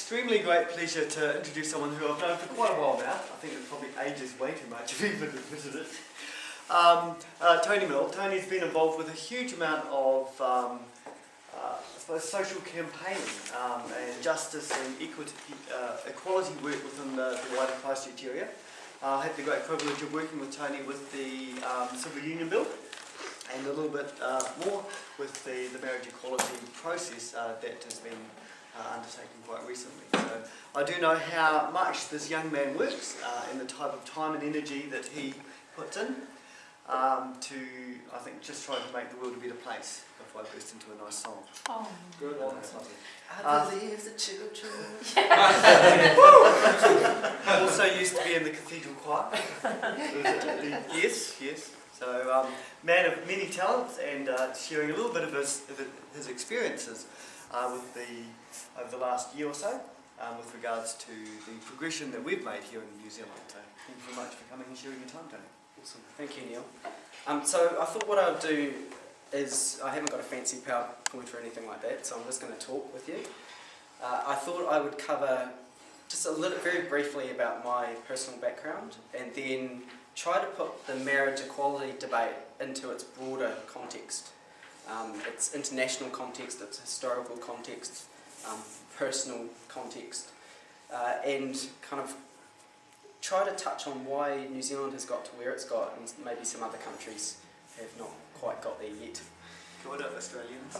extremely great pleasure to introduce someone who I've known for quite a while now. I think it probably ages way too much if you've even admitted it. Tony Milne. Tony's been involved with a huge amount of I suppose social campaigning and justice and equality work within the wider Christchurch area. I had the great privilege of working with Tony with the Civil Union Bill and a little bit more with the marriage equality process that has been undertaken quite recently. So I do know how much this young man works and the type of time and energy that he puts in to, I think, just try to make the world a better place before I burst into a nice song. Oh, good. I believe the children. Also used to be in the cathedral choir. Yes. So, man of many talents and sharing a little bit of his experiences over the last year or so with regards to the progression that we've made here in New Zealand. So, thank you very much for coming and sharing your time, Tony. Awesome, thank you, Neil. So I thought what I would do is, I haven't got a fancy PowerPoint or anything like that, so I'm just going to talk with you. I thought I would cover just very briefly about my personal background and then try to put the marriage equality debate into its broader context. Its international context, its historical context, personal context, and kind of try to touch on why New Zealand has got to where it's got and maybe some other countries have not quite got there yet. Good up, Australians.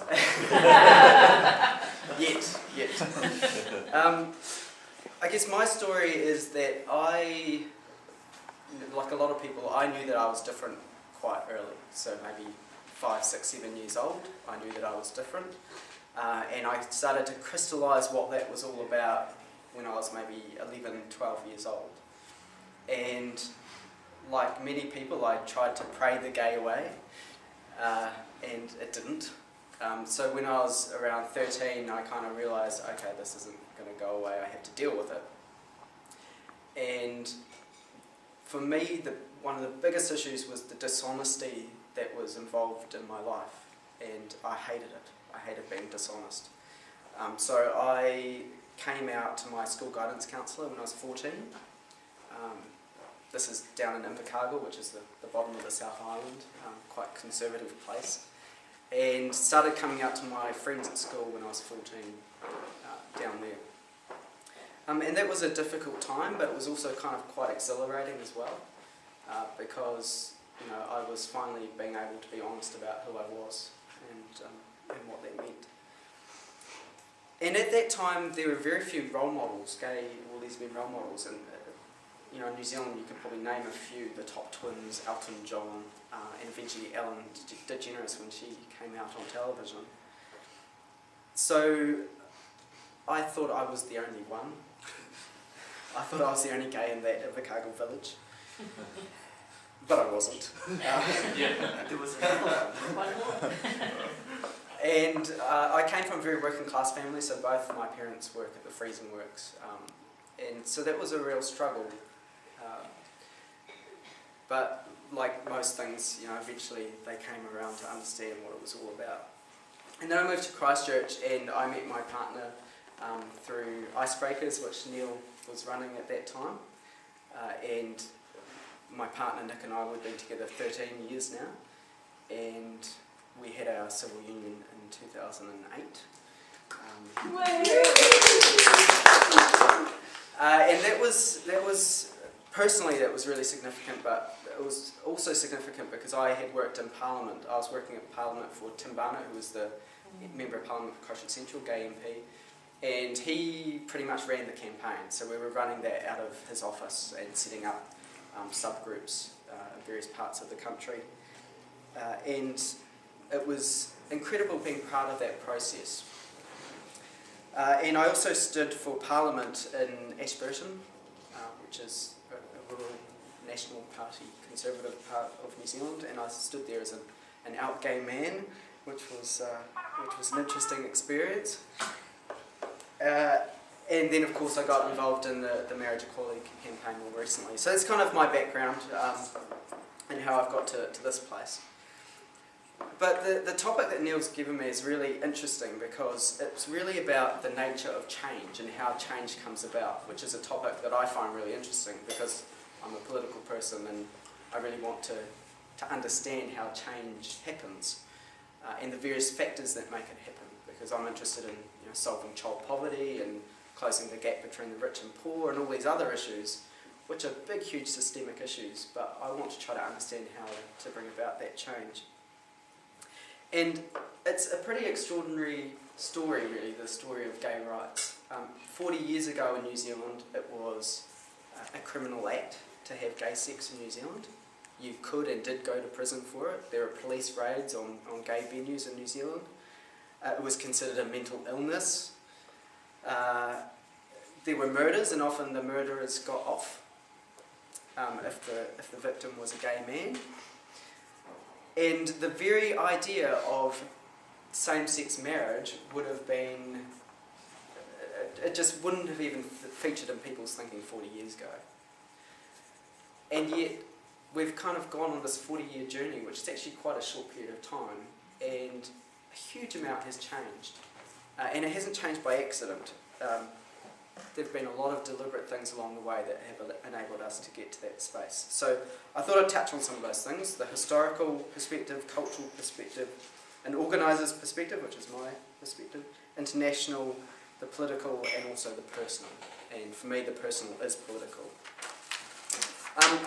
Yet. I guess my story is that I, like a lot of people, I knew that I was different quite early. So maybe 5, 6, 7 years old, I knew that I was different. And I started to crystallise what that was all about when I was maybe 11, 12 years old. And like many people, I tried to pray the gay away, and it didn't. So when I was around 13, I kind of realised, okay, this isn't going to go away, I have to deal with it. And for me, one of the biggest issues was the dishonesty that was involved in my life, and I hated it. I hated being dishonest. So I came out to my school guidance counsellor when I was 14. This is down in Invercargill, which is the bottom of the South Island, quite conservative place, and started coming out to my friends at school when I was 14 down there. And that was a difficult time, but it was also kind of quite exhilarating as well, because I was finally being able to be honest about who I was and what that meant. And at that time, there were very few role models, gay or lesbian role models, and in New Zealand you could probably name a few, the Top Twins, Elton John, and eventually Ellen DeGeneres when she came out on television. So I thought I was the only one. I thought I was the only gay in that Invercargill village. But I wasn't. There was one more. And I came from a very working class family, so both my parents work at the freezing works. And so that was a real struggle. But like most things, eventually they came around to understand what it was all about. And then I moved to Christchurch and I met my partner through Icebreakers, which Neil was running at that time. And my partner Nick and I would been together 13 years now. And we had our civil union in 2008. And that was personally, that was really significant, but it was also significant because I had worked in Parliament. I was working at Parliament for Tim Barnett, who was the Member of Parliament for Christchurch Central, gay MP, and he pretty much ran the campaign. So we were running that out of his office and setting up subgroups in various parts of the country. And it was incredible being part of that process. And I also stood for Parliament in Ashburton, which is a rural National Party conservative part of New Zealand, and I stood there as an out gay man, which was an interesting experience. And then of course I got involved in the marriage equality campaign more recently. So that's kind of my background and how I've got to this place. But the topic that Neil's given me is really interesting because it's really about the nature of change and how change comes about, which is a topic that I find really interesting because I'm a political person and I really want to understand how change happens and the various factors that make it happen, because I'm interested in solving child poverty and closing the gap between the rich and poor and all these other issues, which are big, huge systemic issues, but I want to try to understand how to bring about that change. And it's a pretty extraordinary story, really, the story of gay rights. 40 years ago in New Zealand, it was a criminal act to have gay sex in New Zealand. You could and did go to prison for it. There were police raids on gay venues in New Zealand. It was considered a mental illness. There were murders, and often the murderers got off if the victim was a gay man. And the very idea of same-sex marriage would have been, it just wouldn't have even featured in people's thinking 40 years ago. And yet, we've kind of gone on this 40-year journey, which is actually quite a short period of time, and a huge amount has changed. And it hasn't changed by accident. There have been a lot of deliberate things along the way that have enabled us to get to that space. So I thought I'd touch on some of those things: the historical perspective, cultural perspective, an organiser's perspective, which is my perspective, international, the political, and also the personal. And for me, the personal is political.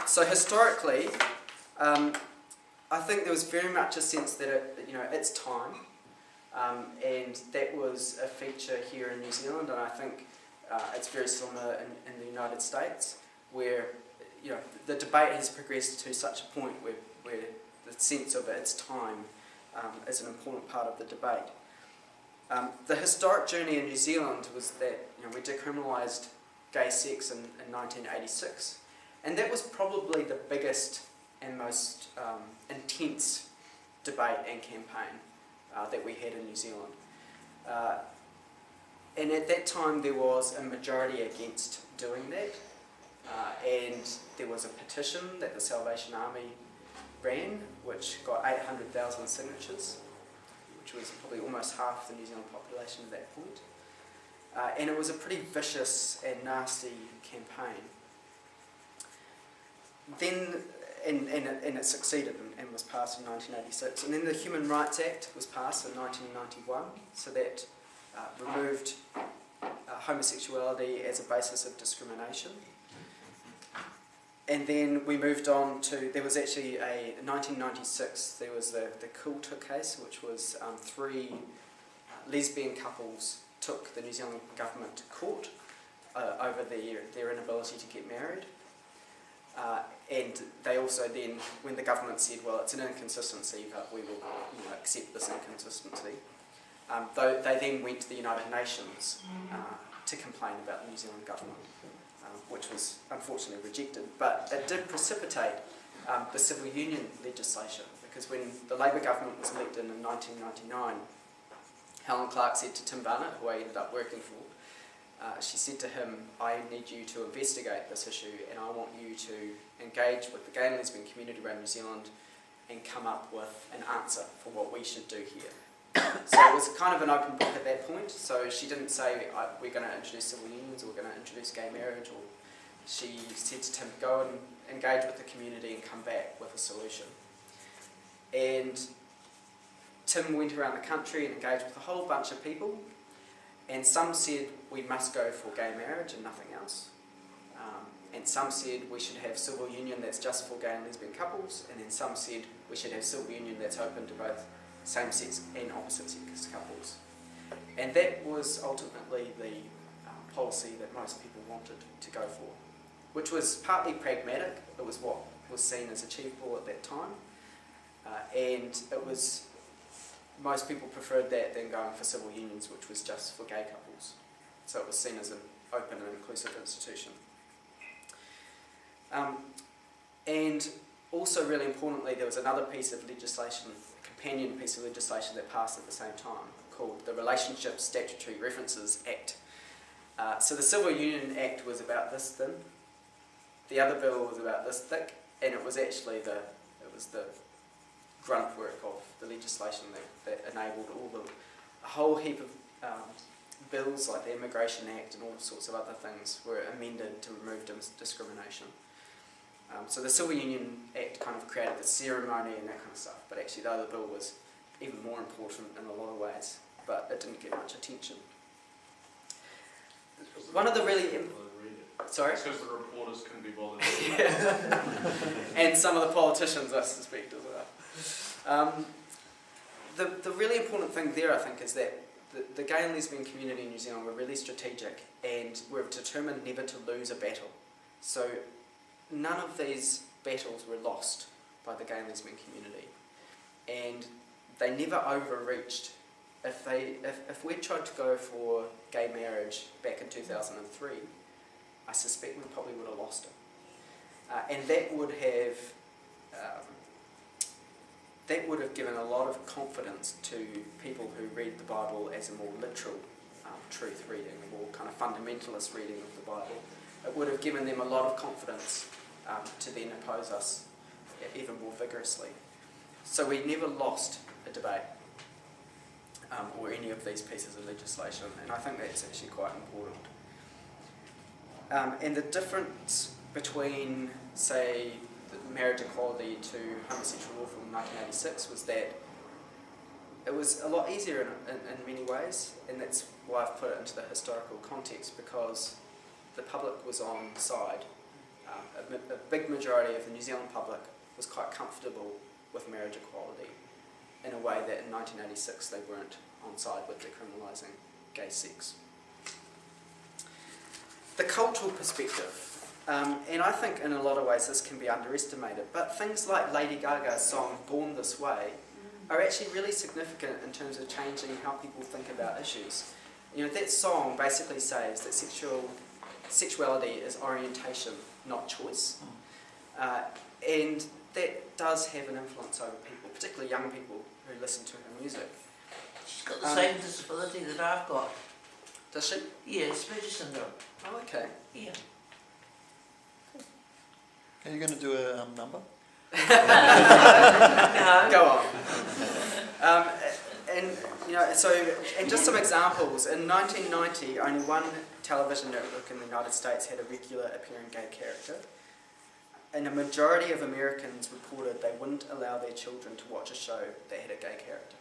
So historically, I think there was very much a sense that it's time, and that was a feature here in New Zealand, and I think it's very similar in the United States, where the debate has progressed to such a point where the sense of its time is an important part of the debate. The historic journey in New Zealand was that we decriminalised gay sex in 1986, and that was probably the biggest and most intense debate and campaign that we had in New Zealand. And at that time there was a majority against doing that, and there was a petition that the Salvation Army ran, which got 800,000 signatures, which was probably almost half the New Zealand population at that point. And it was a pretty vicious and nasty campaign. Then, and it succeeded and was passed in 1986. And then the Human Rights Act was passed in 1991, so that removed homosexuality as a basis of discrimination. And then we moved on to, there was actually in 1996, there was the Kulta case, which was 3 lesbian couples took the New Zealand government to court over their inability to get married. And they also then, when the government said, well, it's an inconsistency, but we will accept this inconsistency, they then went to the United Nations to complain about the New Zealand government, which was unfortunately rejected. But it did precipitate the civil union legislation, because when the Labour government was elected in 1999, Helen Clark said to Tim Barnett, who I ended up working for, she said to him, I need you to investigate this issue, and I want you to engage with the gay and lesbian community around New Zealand and come up with an answer for what we should do here. So it was kind of an open book at that point. So she didn't say, we're going to introduce civil unions, or we're going to introduce gay marriage, or she said to Tim, go and engage with the community and come back with a solution. And Tim went around the country and engaged with a whole bunch of people, and some said we must go for gay marriage and nothing else. And some said we should have civil union that's just for gay and lesbian couples, and then some said we should have civil union that's open to both same-sex and opposite-sex couples. And that was ultimately the policy that most people wanted to go for, which was partly pragmatic. It was what was seen as achievable at that time, and it was, most people preferred that than going for civil unions, which was just for gay couples. So it was seen as an open and inclusive institution. And also, really importantly, there was another piece of legislation, a companion piece of legislation that passed at the same time, called the Relationship Statutory References Act. So the Civil Union Act was about this thin, the other bill was about this thick, and it was actually the grunt work of the legislation that enabled a whole heap of bills like the Immigration Act and all sorts of other things were amended to remove discrimination. So the Civil Union Act kind of created the ceremony and that kind of stuff, but actually the other bill was even more important in a lot of ways, but it didn't get much attention. One of the really... Sorry? It's because the reporters couldn't be bothered. Yeah. And some of the politicians, I suspect, as well. The really important thing there, I think, is that the gay and lesbian community in New Zealand were really strategic and were determined never to lose a battle. So none of these battles were lost by the gay and lesbian community. And they never overreached. If we tried to go for gay marriage back in 2003, I suspect we probably would have lost it. And that would have given a lot of confidence to people who read the Bible as a more literal truth reading, a more kind of fundamentalist reading of the Bible. It would have given them a lot of confidence to then oppose us even more vigorously. So we never lost a debate or any of these pieces of legislation, and I think that's actually quite important. And the difference between, say, marriage equality to homosexual law from 1986 was that it was a lot easier in many ways, and that's why I've put it into the historical context, because the public was on side. A big majority of the New Zealand public was quite comfortable with marriage equality in a way that in 1986 they weren't on side with decriminalising gay sex. The cultural perspective. And I think in a lot of ways this can be underestimated, but things like Lady Gaga's song Born This Way are actually really significant in terms of changing how people think about issues. You know, that song basically says that sexuality is orientation, not choice. And that does have an influence over people, particularly young people who listen to her music. She's got the same disability that I've got. Does she? Yeah, Asperger's syndrome. Oh, okay. Yeah. Are you going to do a number? No. Go on. And just some examples. In 1990, only one television network in the United States had a regular appearing gay character. And a majority of Americans reported they wouldn't allow their children to watch a show that had a gay character.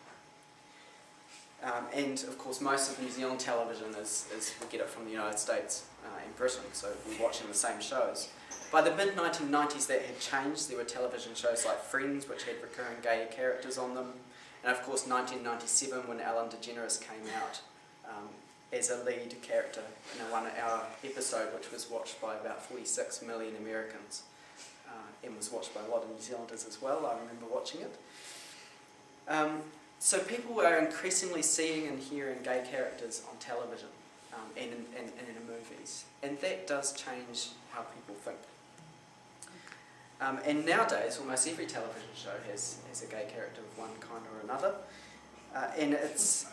And of course, most of New Zealand television is we get it from the United States and Britain, so we're watching the same shows. By the mid-1990s that had changed. There were television shows like Friends, which had recurring gay characters on them. And of course 1997 when Ellen DeGeneres came out as a lead character in a 1-hour episode which was watched by about 46 million Americans and was watched by a lot of New Zealanders as well. I remember watching it. So people are increasingly seeing and hearing gay characters on television and in movies. And that does change how people think. And nowadays, almost every television show has a gay character of one kind or another, and it's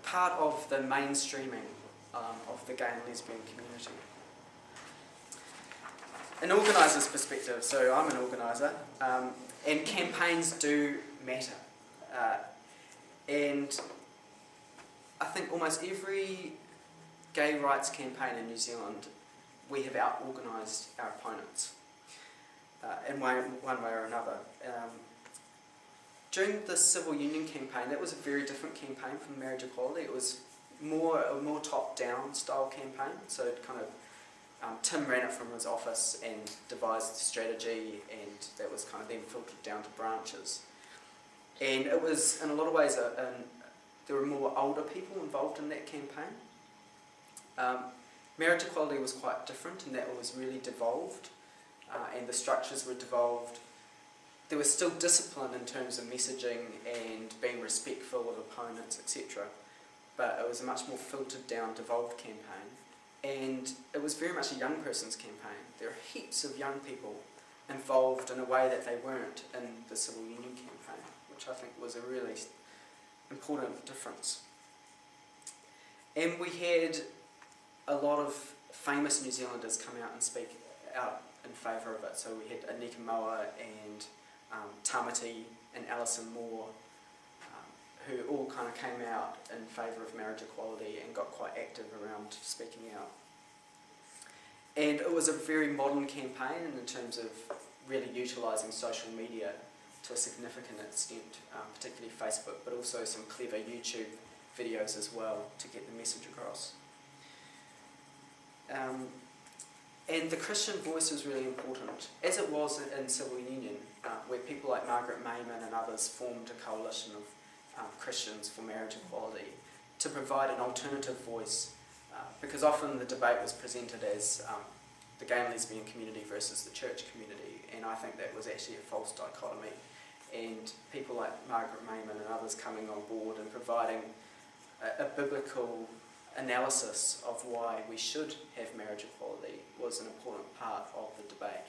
part of the mainstreaming of the gay and lesbian community. An organiser's perspective, so I'm an organiser, and campaigns do matter. And I think almost every gay rights campaign in New Zealand, we have out-organised our opponents. In one way or another. During the Civil Union campaign, that was a very different campaign from marriage equality. It was a more top-down style campaign. So it kind of Tim ran it from his office and devised the strategy, and that was kind of then filtered down to branches. And it was, in a lot of ways, there were more older people involved in that campaign. Marriage equality was quite different in that it was really devolved. And the structures were devolved. There was still discipline in terms of messaging and being respectful of opponents, etc. But it was a much more filtered down, devolved campaign. And it was very much a young person's campaign. There are heaps of young people involved in a way that they weren't in the Civil Union campaign, which I think was a really important difference. And we had a lot of famous New Zealanders come out and speak out in favour of it. So we had Anika Moa and Tamati and Alison Moore, who all kind of came out in favour of marriage equality and got quite active around speaking out. And it was a very modern campaign in terms of really utilising social media to a significant extent, particularly Facebook, but also some clever YouTube videos as well to get the message across. And the Christian voice is really important, as it was in civil union, where people like Margaret Mairehau and others formed a coalition of Christians for marriage equality to provide an alternative voice, because often the debate was presented as the gay and lesbian community versus the church community, and I think that was actually a false dichotomy. And people like Margaret Mairehau and others coming on board and providing a biblical analysis of why we should have marriage equality was an important part of the debate.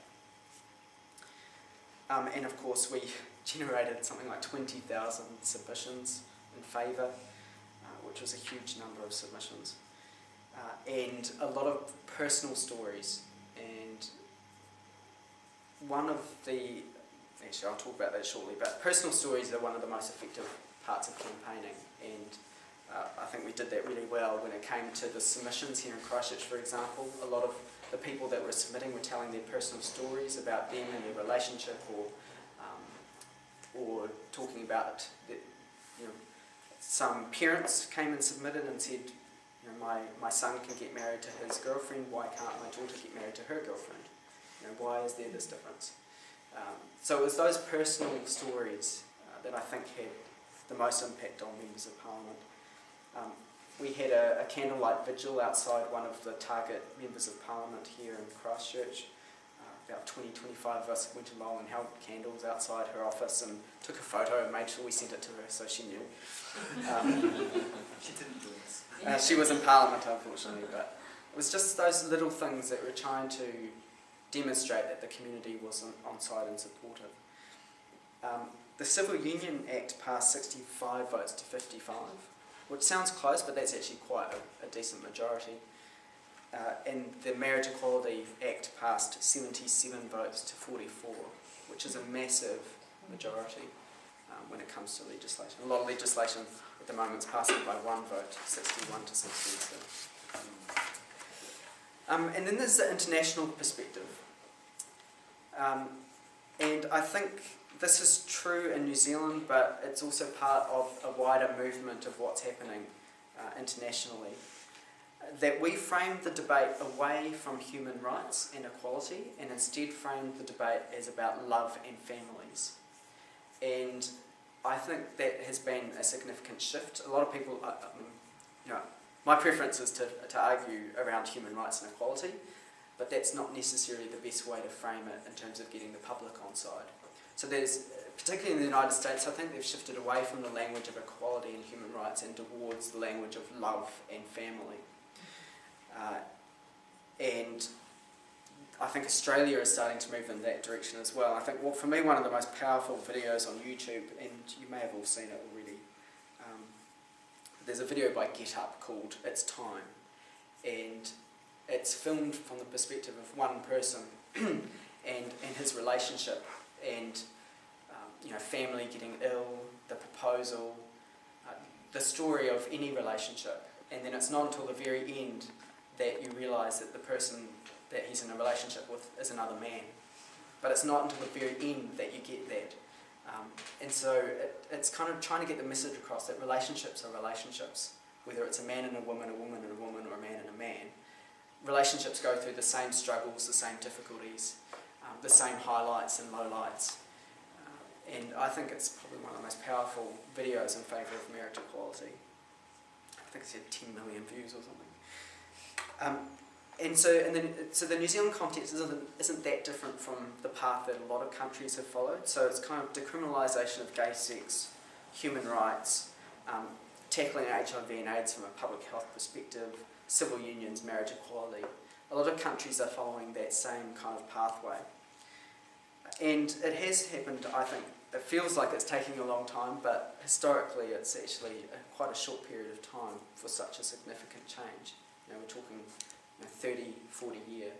And of course we generated something like 20,000 submissions in favour, which was a huge number of submissions, and a lot of personal stories. And one of the, actually I'll talk about that shortly, but personal stories are one of the most effective parts of campaigning, and I think we did that really well when it came to the submissions here in Christchurch, for example. A lot of the people that were submitting were telling their personal stories about them and their relationship, or talking about that, some parents came and submitted and said, my son can get married to his girlfriend, why can't my daughter get married to her girlfriend? Why is there this difference? So it was those personal stories that I think had the most impact on members of Parliament. We had a candlelight vigil outside one of the target members of Parliament here in Christchurch. About 20-25 of us went along and held candles outside her office and took a photo and made sure we sent it to her so she knew. She didn't do this. She was in Parliament, unfortunately, but it was just those little things that were trying to demonstrate that the community was on side and supportive. The Civil Union Act passed 65 votes to 55, which sounds close, but that's actually quite a decent majority. And the Marriage Equality Act passed 77 votes to 44, which is a massive majority when it comes to legislation. A lot of legislation at the moment is passing by one vote, 61 to 60. And then there's the international perspective. And I think this is true in New Zealand, but it's also part of a wider movement of what's happening internationally. That we framed the debate away from human rights and equality, and instead framed the debate as about love and families. And I think that has been a significant shift. A lot of people, my preference is to argue around human rights and equality, but that's not necessarily the best way to frame it in terms of getting the public on side. So there's, particularly in the United States, I think they've shifted away from the language of equality and human rights and towards the language of love and family. And I think Australia is starting to move in that direction as well. I think, for me, one of the most powerful videos on YouTube, and you may have all seen it already, there's a video by Get Up called It's Time, and it's filmed from the perspective of one person and his relationship, and family getting ill, the proposal, the story of any relationship. And then it's not until the very end that you realise that the person that he's in a relationship with is another man. But it's not until the very end that you get that. And so it's kind of trying to get the message across that relationships are relationships, whether it's a man and a woman and a woman, or a man and a man. Relationships go through the same struggles, the same difficulties, the same highlights and lowlights. And I think it's probably one of the most powerful videos in favour of marriage equality. I think it's had 10 million views or something. So the New Zealand context isn't that different from the path that a lot of countries have followed. So it's kind of decriminalisation of gay sex, human rights, tackling HIV and AIDS from a public health perspective, civil unions, marriage equality. A lot of countries are following that same kind of pathway. And it has happened, I think, it feels like it's taking a long time, but historically it's actually quite a short period of time for such a significant change. We're talking 30, 40 year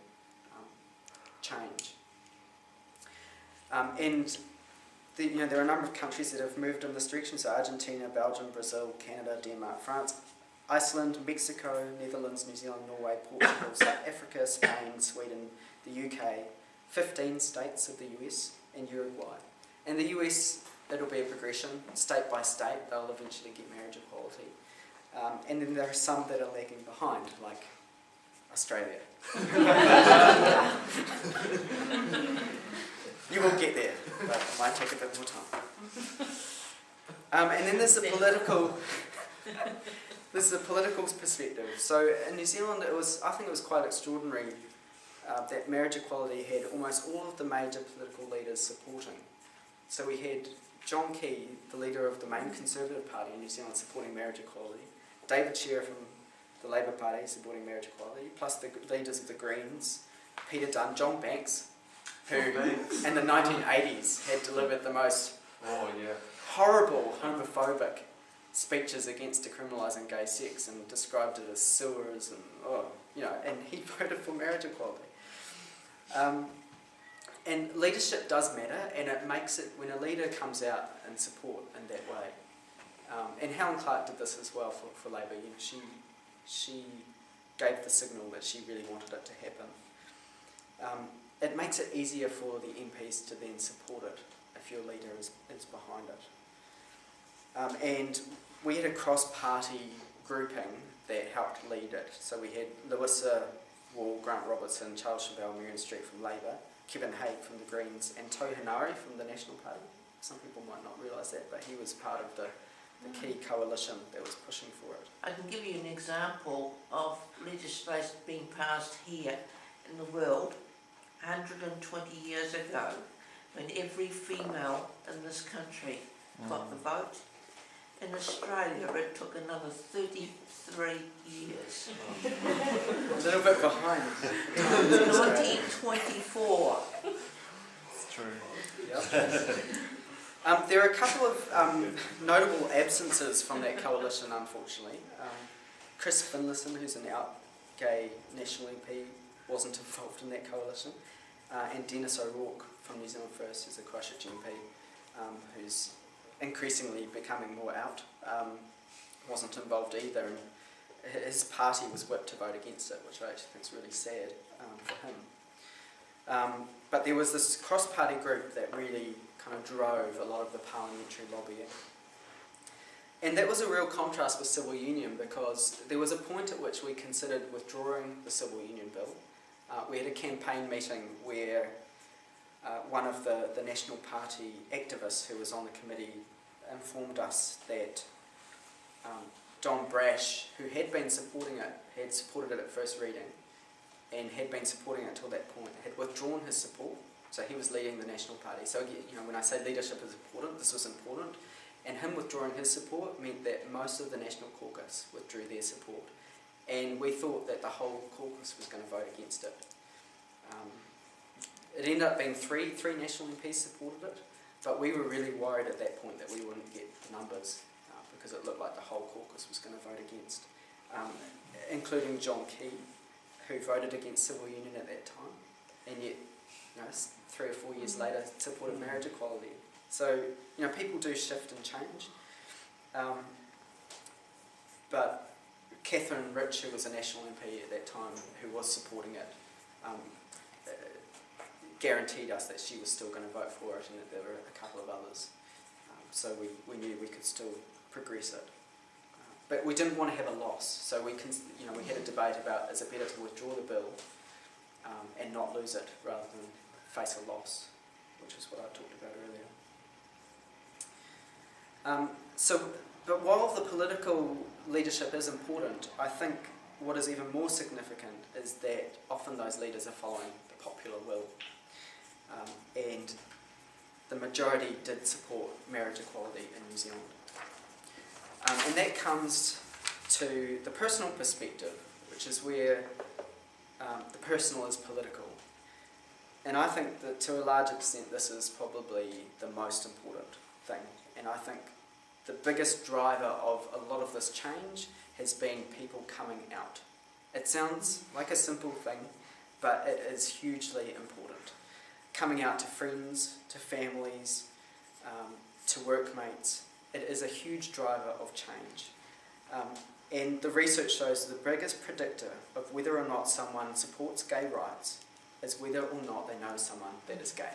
change. And there are a number of countries that have moved in this direction, so Argentina, Belgium, Brazil, Canada, Denmark, France, Iceland, Mexico, Netherlands, New Zealand, Norway, Portugal, South Africa, Spain, Sweden, the UK, 15 states of the US, and Uruguay. In the US, it'll be a progression, state by state, they'll eventually get marriage equality. And then there are some that are lagging behind, like Australia. You will get there, but it might take a bit more time. And then there's the political. This is a political perspective. So in New Zealand, I think it was quite extraordinary that marriage equality had almost all of the major political leaders supporting. So we had John Key, the leader of the main Conservative Party in New Zealand, supporting marriage equality. David Shearer from the Labour Party supporting marriage equality, plus the leaders of the Greens, Peter Dunne, John Banks, who in the 1980s had delivered the most horrible homophobic speeches against decriminalising gay sex and described it as sewers and he voted for marriage equality. And leadership does matter, and it makes it when a leader comes out in support in that way. And Helen Clark did this as well for Labour. She gave the signal that she really wanted it to happen. It makes it easier for the MPs to then support it if your leader is behind it. And we had a cross-party grouping that helped lead it. So we had Louisa Wall, Grant Robertson, Charles Chauvel, Marion Street from Labour, Kevin Haig from the Greens, and Tau Hinari from the National Party. Some people might not realise that, but he was part of the key coalition that was pushing for it. I can give you an example of legislation being passed here in the world 120 years ago, when every female in this country got the vote. In Australia, it took another 33 years. A little bit behind. 1924. It's true. Yep. There are a couple of notable absences from that coalition, unfortunately. Chris Finlayson, who's an out gay National MP, wasn't involved in that coalition. And Dennis O'Rourke from New Zealand First, who's a Christchurch MP, who's increasingly becoming more out, wasn't involved either. And his party was whipped to vote against it, which I actually think is really sad for him. But there was this cross-party group that really kind of drove a lot of the parliamentary lobbying. And that was a real contrast with civil union, because there was a point at which we considered withdrawing the civil union bill. We had a campaign meeting where one of the National Party activists who was on the committee informed us that Don Brash, who had been supporting it, had supported it at first reading and had been supporting it until that point, had withdrawn his support. So he was leading the National Party. So when I say leadership is important, this was important. And him withdrawing his support meant that most of the National Caucus withdrew their support. And we thought that the whole caucus was going to vote against it. It ended up being three National MPs supported it, but we were really worried at that point that we wouldn't get the numbers because it looked like the whole caucus was going to vote against, including John Key, who voted against civil union at that time, and yet 3 or 4 years later supported marriage equality. So people do shift and change, but Catherine Rich, who was a National MP at that time, who was supporting it, guaranteed us that she was still going to vote for it and that there were a couple of others. So we knew we could still progress it. But we didn't want to have a loss, so we had a debate about is it better to withdraw the bill and not lose it rather than face a loss, which is what I talked about earlier. But while the political leadership is important, I think what is even more significant is that often those leaders are following the popular will. And the majority did support marriage equality in New Zealand. And that comes to the personal perspective, which is where the personal is political. And I think that to a large extent this is probably the most important thing. And I think the biggest driver of a lot of this change has been people coming out. It sounds like a simple thing, but it is hugely important. Coming out to friends, to families, to workmates, it is a huge driver of change. And the research shows the biggest predictor of whether or not someone supports gay rights is whether or not they know someone that is gay.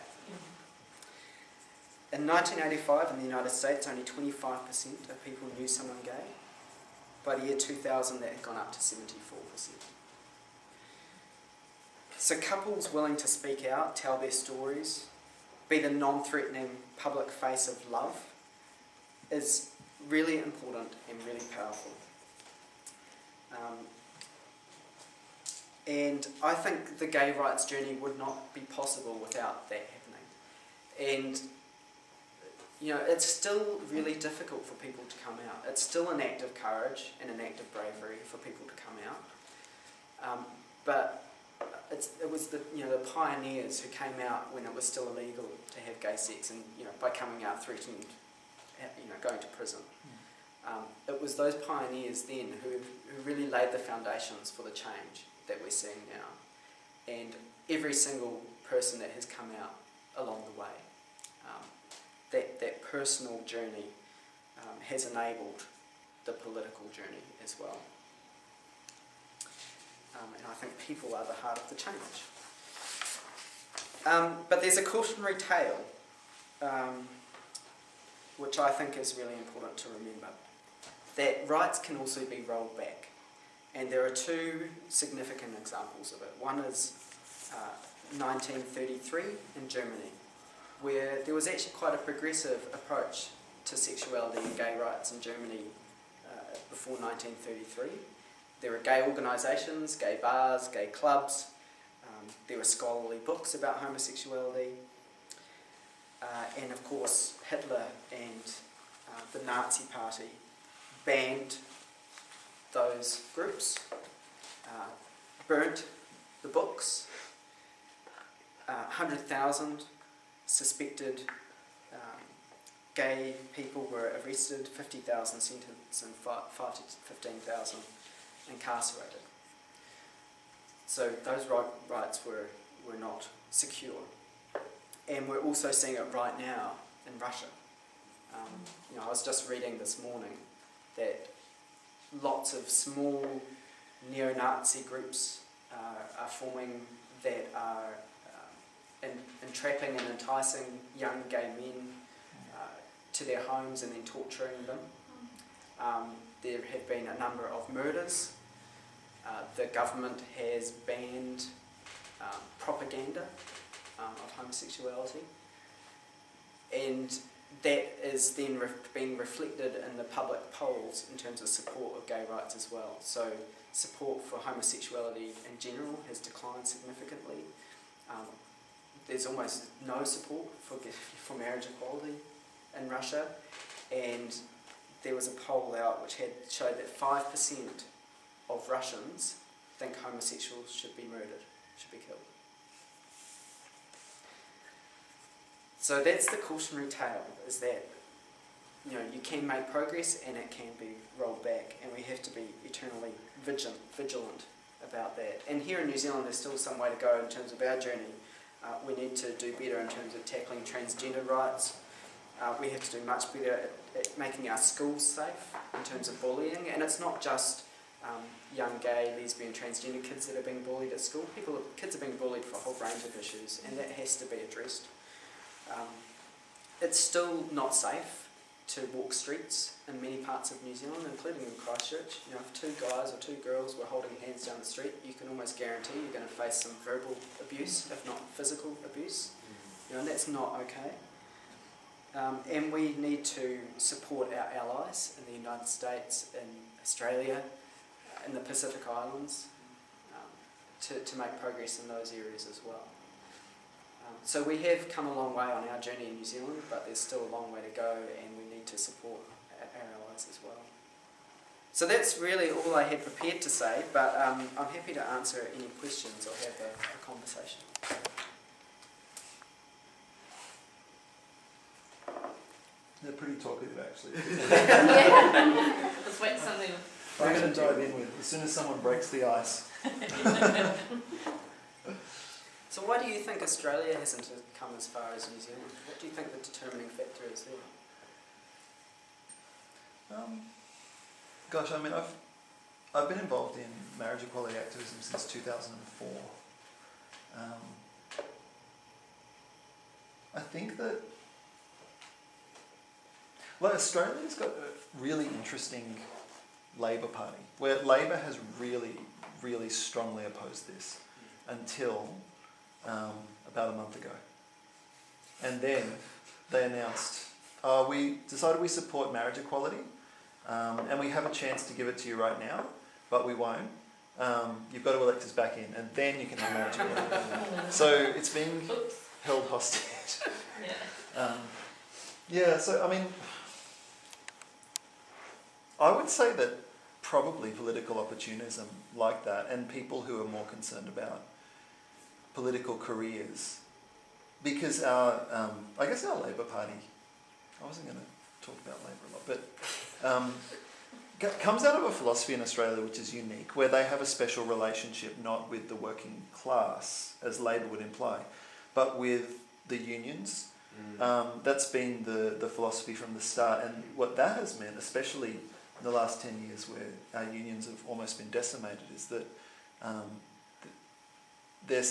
In 1985 in the United States, only 25% of people knew someone gay. By the year 2000, that had gone up to 74%. So couples willing to speak out, tell their stories, be the non-threatening public face of love is really important and really powerful. And I think the gay rights journey would not be possible without that happening. And you know, it's still really difficult for people to come out. It's still an act of courage and an act of bravery for people to come out. But it was the pioneers who came out when it was still illegal to have gay sex, and by coming out threatened going to prison. It was those pioneers then who really laid the foundations for the change that we're seeing now, and every single person that has come out along the way. That personal journey has enabled the political journey as well. And I think people are the heart of the change. But there's a cautionary tale, which I think is really important to remember, that rights can also be rolled back. And there are two significant examples of it. One is 1933 in Germany, where there was actually quite a progressive approach to sexuality and gay rights in Germany before 1933. There were gay organisations, gay bars, gay clubs. There were scholarly books about homosexuality. And of course, Hitler and the Nazi Party banned those groups, burnt the books. 100,000 suspected gay people were arrested, 50,000 sentenced, and 5 to 15,000 incarcerated. So those rights were not secure. And we're also seeing it right now in Russia. I was just reading this morning that lots of small neo-Nazi groups are forming that are entrapping and enticing young gay men to their homes and then torturing them. There have been a number of murders. The government has banned propaganda of homosexuality, and that is then being reflected in the public polls in terms of support of gay rights as well. So support for homosexuality in general has declined significantly. There's almost no support for marriage equality in Russia, and there was a poll out which showed that 5% of Russians think homosexuals should be murdered, should be killed. So that's the cautionary tale, is that you can make progress and it can be rolled back, and we have to be eternally vigilant about that. And here in New Zealand there's still some way to go in terms of our journey. We need to do better in terms of tackling transgender rights. We have to do much better at making our schools safe in terms of bullying, and it's not just young gay, lesbian, transgender kids that are being bullied at school. Kids are being bullied for a whole range of issues, and that has to be addressed. It's still not safe to walk streets in many parts of New Zealand, including in Christchurch. If two guys or two girls were holding hands down the street, you can almost guarantee you're going to face some verbal abuse, if not physical abuse. And that's not okay. And we need to support our allies in the United States, in Australia, in the Pacific Islands, to make progress in those areas as well. So we have come a long way on our journey in New Zealand, but there's still a long way to go, and we need to support our allies as well. So that's really all I had prepared to say, but I'm happy to answer any questions or have a conversation. They're pretty talkative, actually. Yeah. Let's wait something. I'm going to dive in with as soon as someone breaks the ice. So why do you think Australia hasn't come as far as New Zealand? What do you think the determining factor is there? Gosh, I mean, I've been involved in marriage equality activism since 2004. I think that, well, Australia's got a really interesting Labor Party, where Labor has really, really strongly opposed this until about a month ago. And then they announced, we decided we support marriage equality, and we have a chance to give it to you right now, but we won't. You've got to elect us back in, and then you can have marriage equality. So it's been held hostage. So I mean, I would say that probably political opportunism like that, and people who are more concerned about political careers, because I guess our Labor Party, I wasn't going to talk about Labor a lot, but comes out of a philosophy in Australia which is unique, where they have a special relationship not with the working class, as Labor would imply, but with the unions. That's been the philosophy from the start, and what that has meant, especially in the last 10 years where our unions have almost been decimated, is that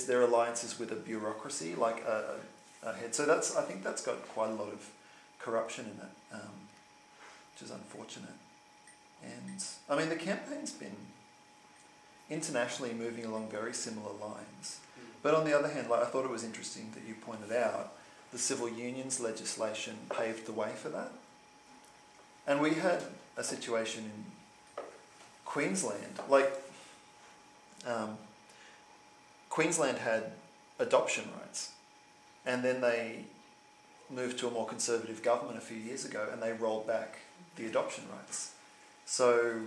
their alliances with a bureaucracy, like a head. So I think that's got quite a lot of corruption in it, which is unfortunate. And I mean, the campaign's been internationally moving along very similar lines. But on the other hand, like, I thought it was interesting that you pointed out the civil unions legislation paved the way for that. And we had a situation in Queensland, Queensland had adoption rights, and then they moved to a more conservative government a few years ago, and they rolled back the adoption rights. So,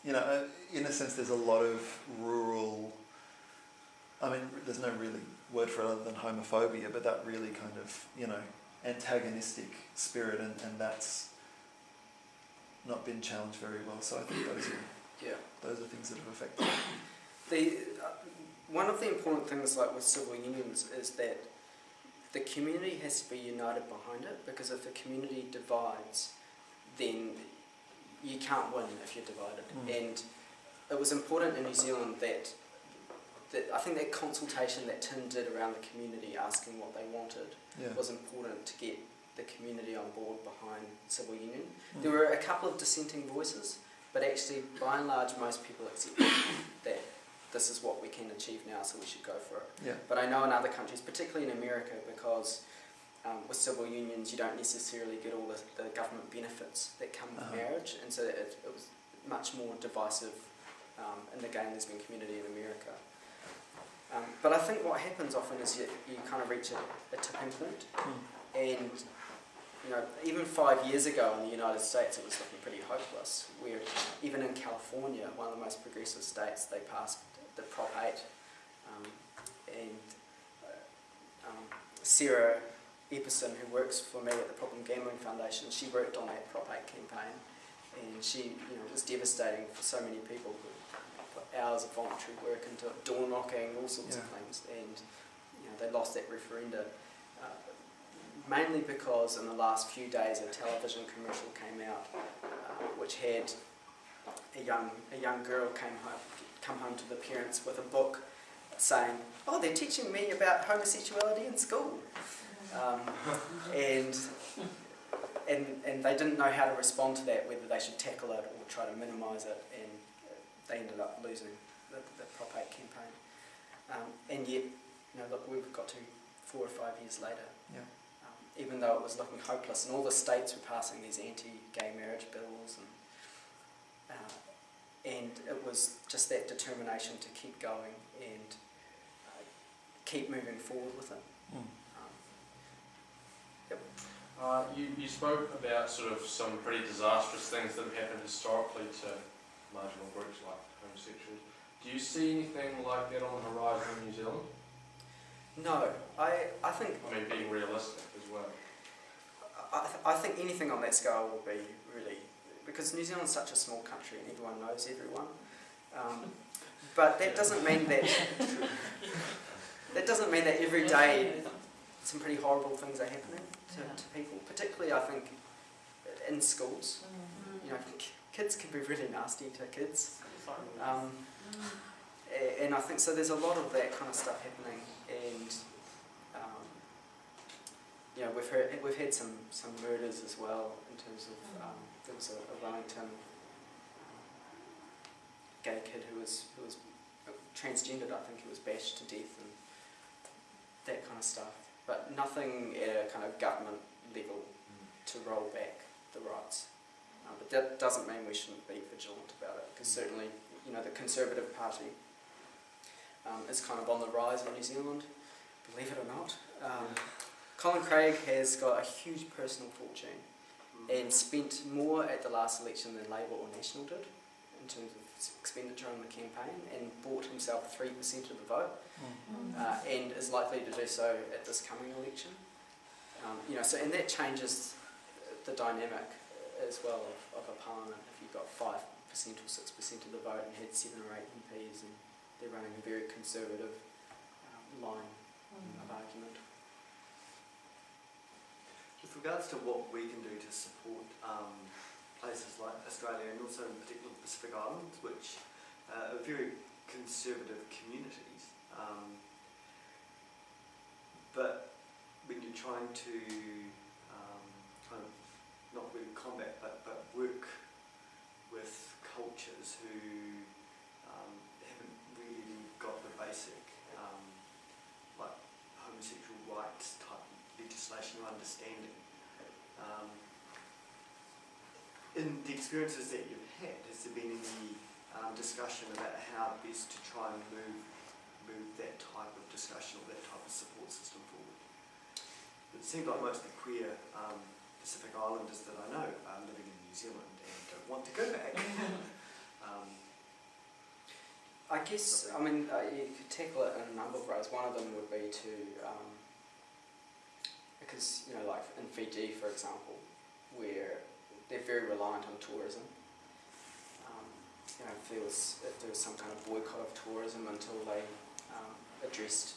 in a sense, there's a lot of rural, I mean, there's no really word for it other than homophobia, but that really kind of, antagonistic spirit, and that's not been challenged very well. So I think those are things that have affected it. One of the important things, like with civil unions, is that the community has to be united behind it, because if the community divides, then you can't win if you're divided. And it was important in New Zealand that I think that consultation that Tim did around the community, asking what they wanted, was important to get the community on board behind civil union. There were a couple of dissenting voices, but actually, by and large, most people accepted that this is what we can achieve now, so we should go for it. But I know in other countries, particularly in America, because with civil unions you don't necessarily get all the government benefits that come with marriage, and so it was much more divisive. And again, there's been community in America. But I think what happens often is you kind of reach a tipping point, and even 5 years ago in the United States it was looking pretty hopeless, where even in California, one of the most progressive states, they passed the Prop 8, and Sarah Epperson, who works for me at the Problem Gambling Foundation, she worked on that Prop 8 campaign, and she, it was devastating for so many people who put hours of voluntary work into it, door knocking, all sorts of things, and they lost that referenda. Mainly because in the last few days a television commercial came out which had a young girl come home to the parents with a book saying, "Oh, they're teaching me about homosexuality in school," and they didn't know how to respond to that, whether they should tackle it or try to minimise it, and they ended up losing the Prop 8 campaign. And yet, look, we've got to 4 or 5 years later. Even though it was looking hopeless, and all the states were passing these anti-gay marriage bills, and it was just that determination to keep going and keep moving forward with it. You spoke about sort of some pretty disastrous things that have happened historically to marginal groups like homosexuals. Do you see anything like that on the horizon in New Zealand? No, I think... I mean, being realistic as well. I think anything on that scale will be really... Because New Zealand's such a small country and everyone knows everyone. But that doesn't mean that... that doesn't mean every day some pretty horrible things are happening to people, particularly I think in schools. You know, kids can be really nasty to kids. And I think so there's a lot of that kind of stuff happening, and you know, we've had some murders as well in terms of there was a Wellington gay kid who was transgendered, I think, who was bashed to death and that kind of stuff, but nothing at a kind of government level to roll back the rights. But that doesn't mean we shouldn't be vigilant about it, because certainly, you know, the Conservative Party is kind of on the rise in New Zealand, believe it or not. Colin Craig has got a huge personal fortune and spent more at the last election than Labour or National did in terms of expenditure on the campaign, and bought himself 3% of the vote, and is likely to do so at this coming election. You know, so and that changes the dynamic as well of a parliament. If you've got 5% or 6% of the vote and had 7 or 8 MPs, and they're running a very conservative line of argument. With regards to what we can do to support places like Australia, and also in particular the Pacific Islands, which are very conservative communities, but when you're trying to kind of not really combat but work with cultures who haven't really got the basic like homosexual rights type legislation or understanding. In the experiences that you've had, has there been any discussion about how best to try and move that type of discussion or that type of support system forward? It seems like most of the queer Pacific Islanders that I know are living in New Zealand and don't want to go back. I guess, I mean, you could tackle it in a number of ways. One of them would be to, because, you know, like in Fiji, for example, where they're very reliant on tourism. You know, if there was some kind of boycott of tourism until they addressed,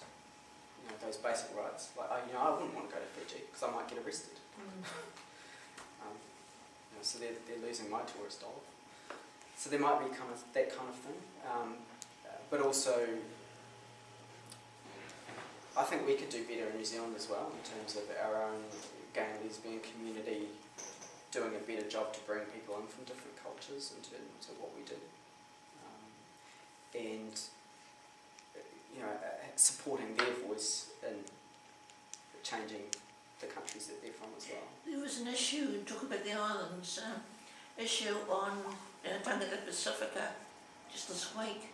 you know, those basic rights. Like, you know, I wouldn't want to go to Fiji because I might get arrested. You know, so they're losing my tourist dollar. So there might be kind of that kind of thing. But also, I think we could do better in New Zealand as well in terms of our own gay and lesbian community doing a better job to bring people in from different cultures into what we do, and you know, supporting their voice in changing the countries that they're from as well. There was an issue, talk about the islands, issue on Tangata Pacifica just this week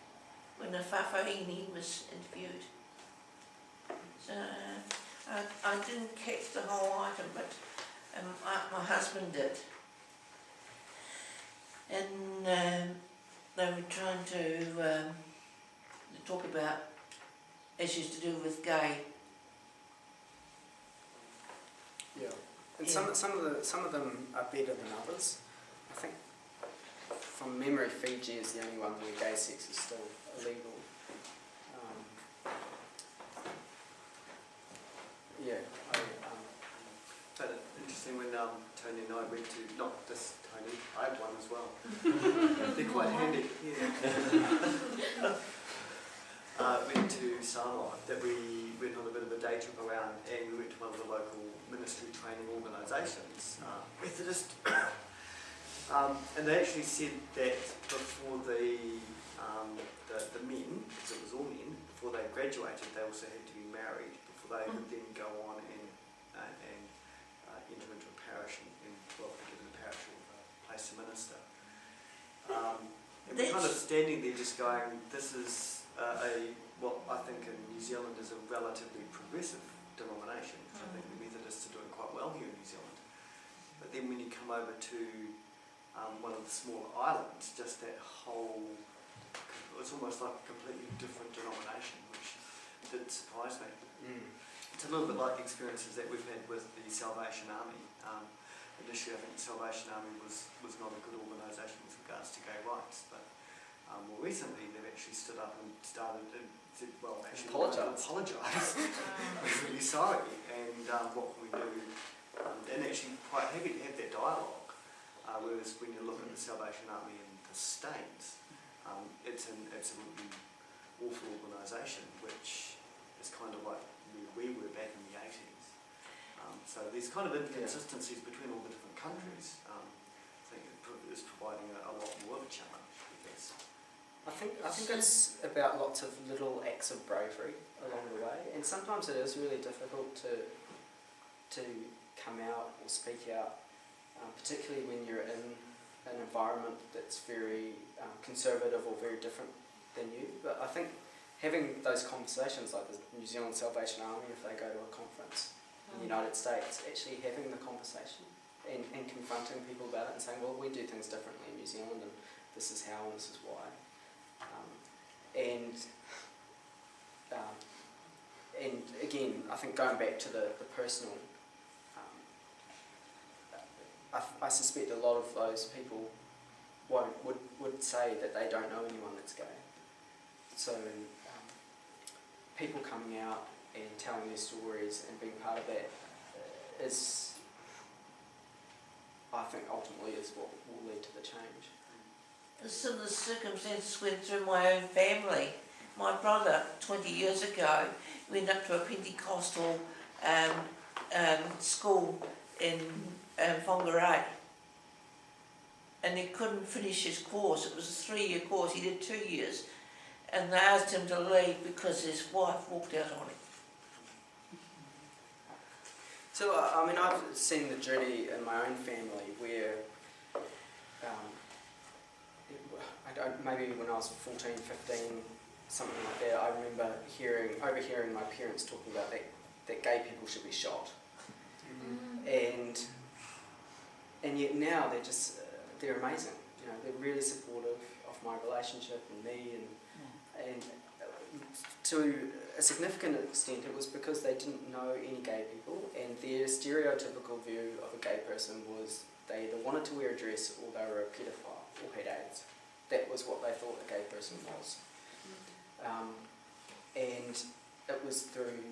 when the Whawhaini was interviewed. So I didn't catch the whole item, but my husband did, and they were trying to talk about issues to do with gay. Yeah, and some of them are better than others. I think from memory, Fiji is the only one where gay sex is still illegal. But interesting when Tony and I went to, not this Tony, I had one as well. They're quite handy. Yeah. Went to Samoa, that we went on a bit of a day trip around, and we went to one of the local ministry training organisations, Methodist, and they actually said that before the men, because it was all men, before they graduated, they also had to be married before they could then go on and enter into a parish and well, be given a parish or a place to minister. And we're kind of standing there just going, this is what I think in New Zealand is a relatively progressive denomination. I think the Methodists are doing quite well here in New Zealand. But then when you come over to one of the smaller islands, just that whole, it's almost like a completely different denomination, which did surprise me. It's a little bit like the experiences that we've had with the Salvation Army. Initially I think the Salvation Army was not a good organisation with regards to gay rights, but More recently, they've actually stood up and started and said, well, actually, Apologise. We're really sorry, and what can we do? And actually quite happy to have that dialogue. Whereas when you look at the Salvation Army in the States, it's an absolutely awful organisation, which is kind of like where we were back in the 80s. So there's kind of inconsistencies between all the different countries. I think it is providing a lot more of a challenge because I think it's about lots of little acts of bravery along the way, and sometimes it is really difficult to come out or speak out, particularly when you're in an environment that's very conservative or very different than you. But I think having those conversations, like the New Zealand Salvation Army, if they go to a conference in the United States, actually having the conversation and confronting people about it and saying, well, we do things differently in New Zealand and this is how and this is why. And again, I think going back to the personal, I suspect a lot of those people would say that they don't know anyone that's gay. So people coming out and telling their stories and being part of that is, I think, ultimately is what will lead to the change. Similar circumstances went through my own family. My brother, 20 years ago, went up to a Pentecostal school in Whangarei, and he couldn't finish his course. It was a 3-year course. He did 2 years, and they asked him to leave because his wife walked out on him. So, I mean, I've seen the journey in my own family where maybe when I was 14, 15, something like that, I remember overhearing my parents talking about that gay people should be shot. And yet now they're amazing. You know, they're really supportive of my relationship and me, and to a significant extent it was because they didn't know any gay people, and their stereotypical view of a gay person was they either wanted to wear a dress or they were a paedophile or had AIDS. That was what they thought a gay person was. And it was through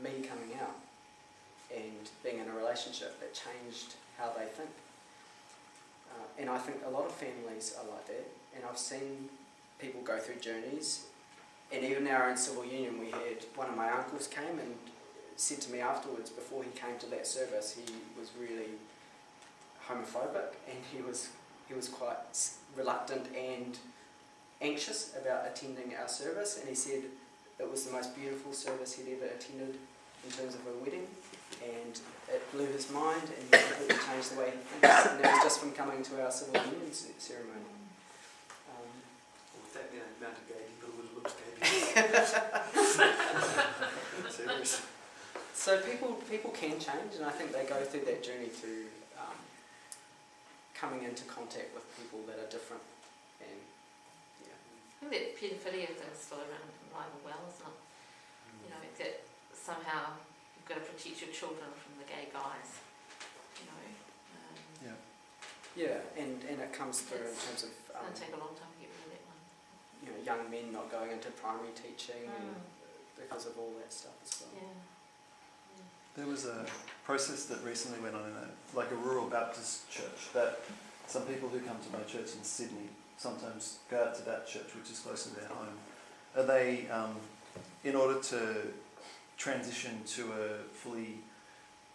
me coming out and being in a relationship that changed how they think. And I think a lot of families are like that, and I've seen people go through journeys, and even in our own civil union we had one of my uncles came and said to me afterwards, before he came to that service, he was really homophobic, and he was quite reluctant and anxious about attending our service, and he said it was the most beautiful service he'd ever attended in terms of a wedding, and it blew his mind and he completely changed the way he thinks, and that was just from coming to our civil union ceremony. With that amount of gay people who looks gay people. Serious. So people can change, and I think they go through that journey through coming into contact with people that are different, and yeah. I think that paedophilia thing's still around alive and well, isn't it? You know, that somehow you've got to protect your children from the gay guys, you know. Yeah, and it comes through in terms of it's going to take a long time to get rid of that one. you know, young men not going into primary teaching and because of all that stuff as well. Yeah. There was a process that recently went on in a rural Baptist church that some people who come to my church in Sydney sometimes go out to that church, which is close to their home. And they, in order to transition to a fully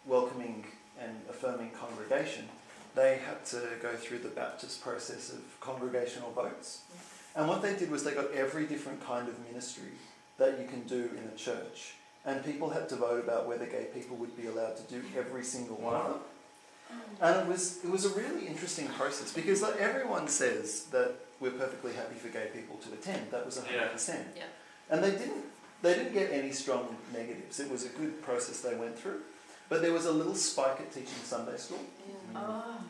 welcoming and affirming congregation, they had to go through the Baptist process of congregational votes. And what they did was they got every different kind of ministry that you can do in a church. And people had to vote about whether gay people would be allowed to do every single one of them. And it was a really interesting process because like, everyone says that we're perfectly happy for gay people to attend. That was 100%. Yeah. And they didn't get any strong negatives. It was a good process they went through. But there was a little spike at teaching Sunday school.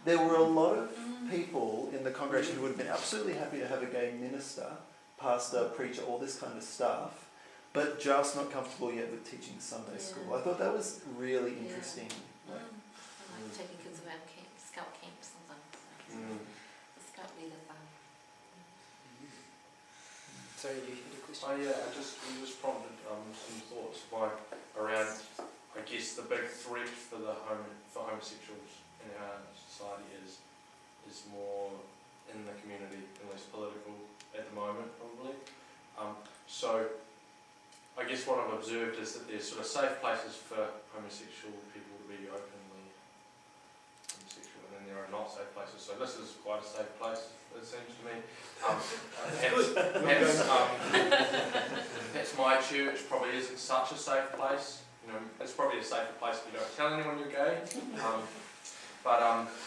There were a lot of people in the congregation who would have been absolutely happy to have a gay minister, pastor, preacher, all this kind of stuff, but just not comfortable yet with teaching Sunday school. I thought that was really interesting. I like taking kids around scout camps and things. So the scout leaders Sorry, you had a question? Oh yeah, you just prompted some thoughts around, I guess, the big threat for homosexuals in our society is more in the community and less political at the moment, probably. So I guess what I've observed is that there's sort of safe places for homosexual people to be openly homosexual, and then there are not safe places. So this is quite a safe place, it seems to me. Perhaps my church probably isn't such a safe place. You know, it's probably a safer place if you don't tell anyone you're gay.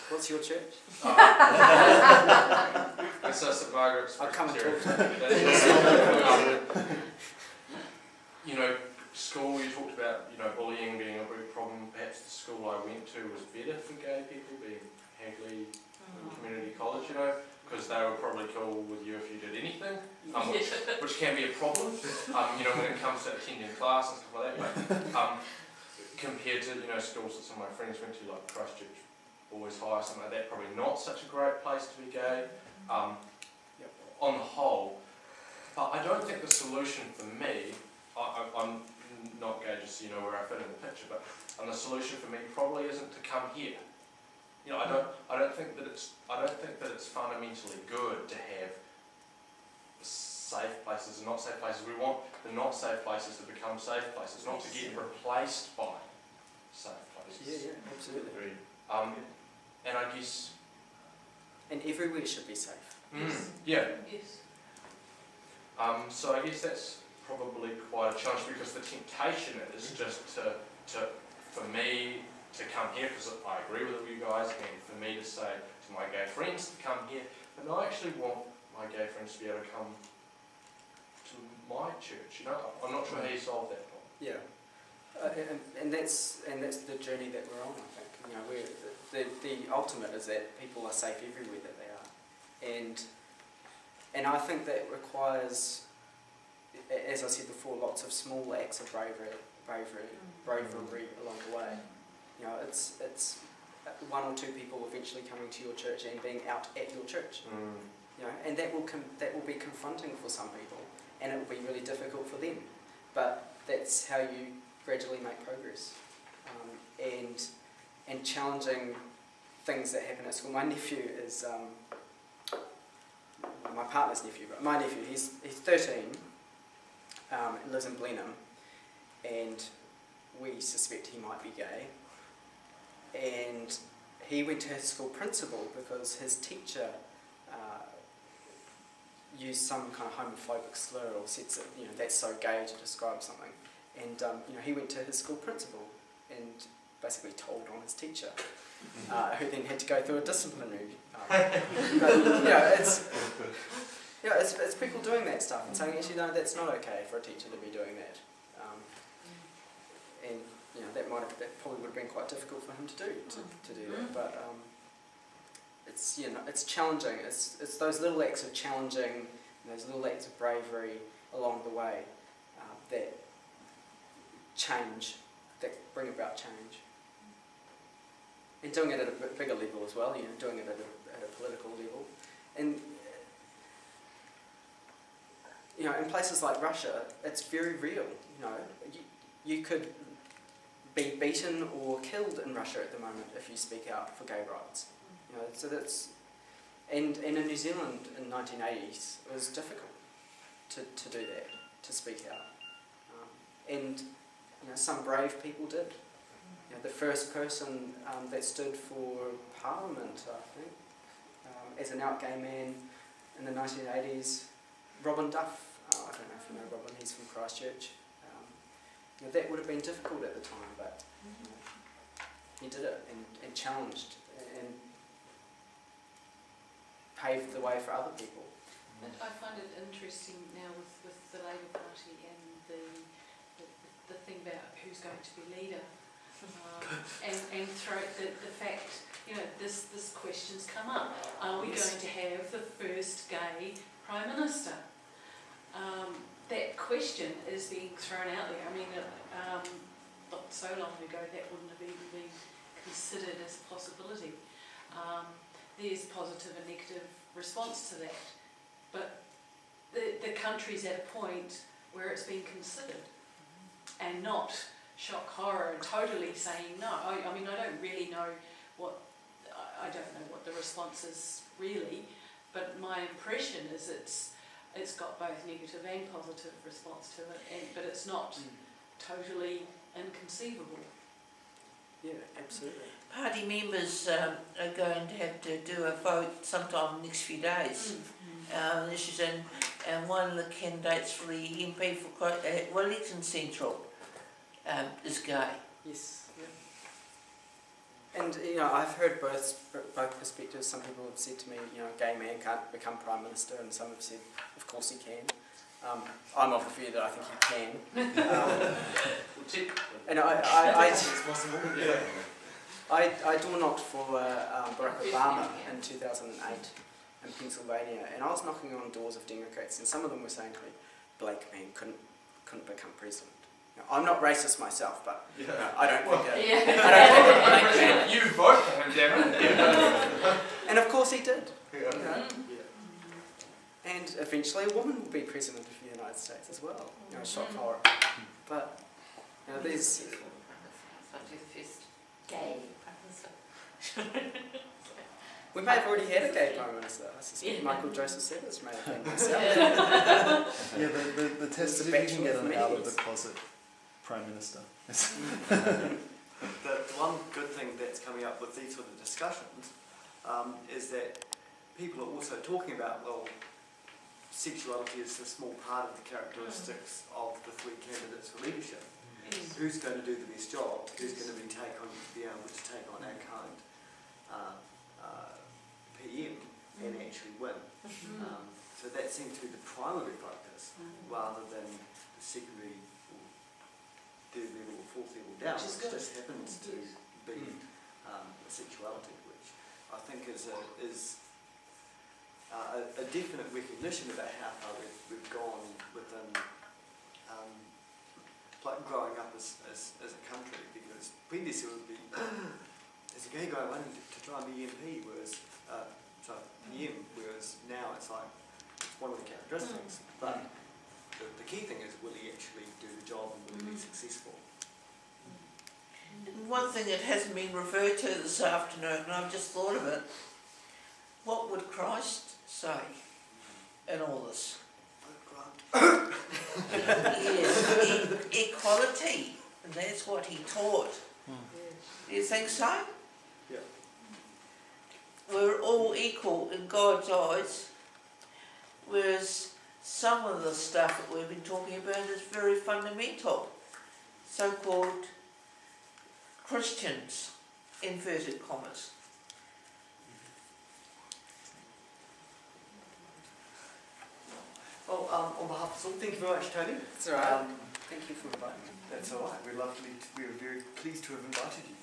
What's your church? It's St Margaret's. I'll come and talk to you know, school, you talked about, you know, bullying being a big problem. Perhaps the school I went to was better for gay people, being Hagley Community College, you know, because they were probably cool with you if you did anything, which can be a problem, you know, when it comes to attending class and stuff like that. But compared to, you know, schools that some of my friends went to, like Christchurch Boys High, something like that, probably not such a great place to be gay, on the whole. But I don't think the solution for me, I'm not gay just so you know where I fit in the picture, but the solution for me probably isn't to come here. You know, I don't think that it's fundamentally good to have safe places and not safe places. We want the not safe places to become safe places, not to get replaced by safe places. Yeah, absolutely. And I guess. And everywhere should be safe. Yeah. Yes. So I guess that's probably quite a challenge, because the temptation is just for me to come here because I agree with you guys, and for me to say to my gay friends to come here, but I actually want my gay friends to be able to come to my church. You know, I'm not sure how you solve that problem. Yeah, and that's the journey that we're on. I think, you know, the ultimate is that people are safe everywhere that they are, and I think that requires, as I said before, lots of small acts of bravery along the way. You know, it's one or two people eventually coming to your church and being out at your church. You know, and that will be confronting for some people, and it will be really difficult for them. But that's how you gradually make progress, and challenging things that happen at school. My nephew is my partner's nephew, but my nephew. He's 13. Lives in Blenheim, and we suspect he might be gay. And he went to his school principal because his teacher used some kind of homophobic slur or said, you know, that's so gay to describe something. And you know, he went to his school principal and basically told on his teacher, who then had to go through a disciplinary. But it's people doing that stuff and saying, actually, no, that's not okay for a teacher to be doing that. And you know, that probably would have been quite difficult for him to do that. But it's, you know, it's challenging. It's those little acts of challenging, those little acts of bravery along the way that bring about change. And doing it at a bigger level as well. You know, doing it at a political level, and you know, in places like Russia, it's very real. You know, you could be beaten or killed in Russia at the moment if you speak out for gay rights. You know, so that's, and in New Zealand in the 1980s, it was difficult to do that, to speak out. And you know, some brave people did. You know, the first person that stood for Parliament, I think, as an out gay man in the 1980s, Robin Duff. I don't know if you know Robin, he's from Christchurch. You know, that would have been difficult at the time, but you know, he did it and challenged and paved the way for other people. And I find it interesting now with the Labour Party and the thing about who's going to be leader, and through the fact, you know, this question's come up. Are we going to have the first gay Prime Minister? That question is being thrown out there. I mean, not so long ago that wouldn't have even been considered as a possibility. There's positive and negative response to that, but the country's at a point where it's been considered and not shock horror and totally saying no. I mean, I don't really know I don't know what the response is really, but my impression is it's got both negative and positive response to it, but it's not totally inconceivable. Yeah, absolutely. Party members are going to have to do a vote sometime in the next few days. And one of the candidates for the MP for Wellington Central is gay. Yes. Yeah. And I've heard both perspectives. Some people have said to me, a gay man can't become Prime Minister, and some have said, of course he can. I'm of the view that I think he can. And I door knocked for Barack Obama in 2008 in Pennsylvania, and I was knocking on doors of Democrats, and some of them were saying to me, "Black man couldn't become president." I'm not racist myself, but I don't think a black man. You vote for him, damn it. And of course he did. And eventually a woman will be president of the United States as well. Shock horror. But there's Gay Prime Minister. we may have already had a gay Prime Minister. I suspect Michael Joseph Sellers may have been himself. The test is if you can get an out of the closet Prime Minister. The one good thing that's coming up with these sort of discussions is that people are also talking about, well, sexuality is a small part of the characteristics of the three candidates for leadership. Who's going to do the best job? Who's going to be able to take on our current PM and actually win? So that seems to be the primary focus, rather than the secondary or third level or fourth level down, which just happens to be sexuality, which I think is a definite recognition about how far we've gone within like growing up as a country, because previously it would be as a gay guy wanting to try and be MP, whereas PM, whereas now it's like it's one of the characteristics. But the key thing is, will he actually do the job and will he be successful? And one thing that hasn't been referred to this afternoon, and I've just thought of it, what would Christ say in all this? Yes, equality, and that's what he taught. Do you think so? Yeah. We're all equal in God's eyes, whereas some of the stuff that we've been talking about is very fundamental. So-called Christians, inverted commas. Well, on behalf of us all, thank you very much, Tony. That's all right. Thank you for inviting me. That's all right. We're very pleased to have invited you.